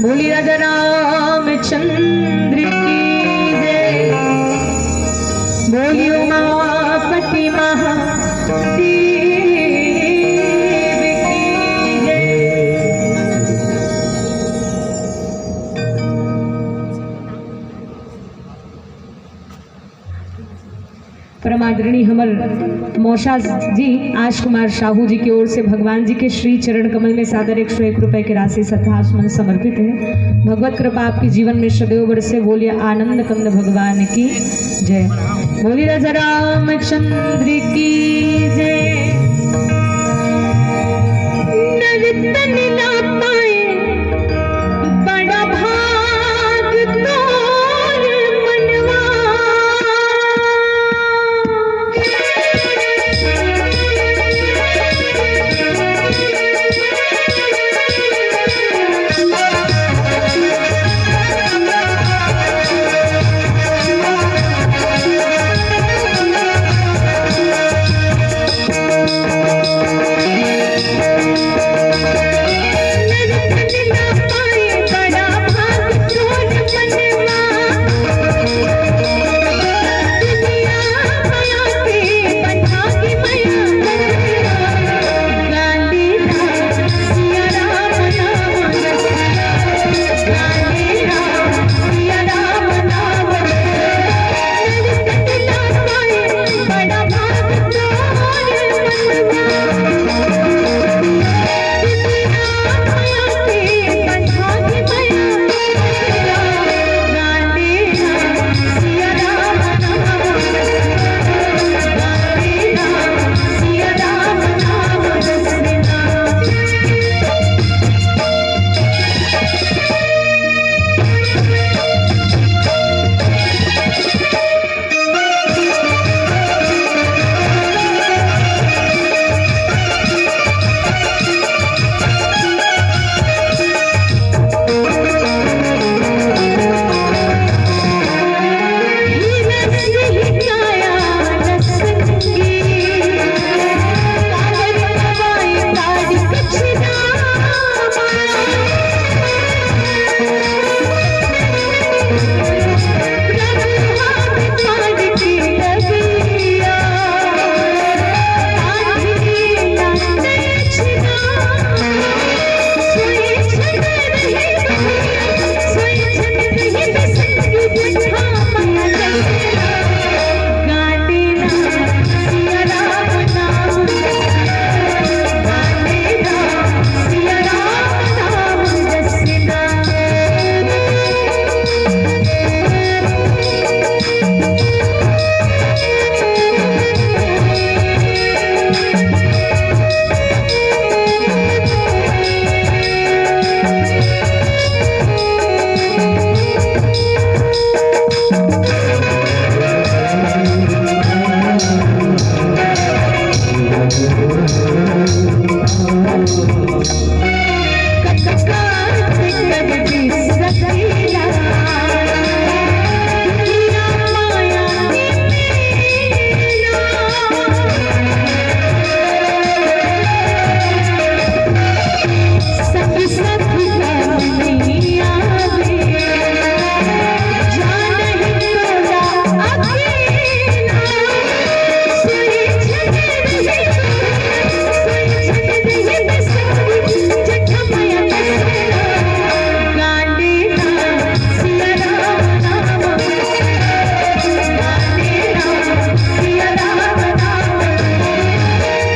बोली राजा रामचंद्र की जय। बोली उमापति महादेव की जय। परमादरणीय हमर मौसा जी आश कुमार साहू जी की ओर से भगवान जी के श्री चरण कमल में सादर 101 रुपए की राशि सत्तासमन समर्पित है। भगवत कृपा आपके जीवन में सदैव बरसे। बोलिए आनंद कंद भगवान की जय। बोलिए राजा रामचंद्र की जय। नर्तन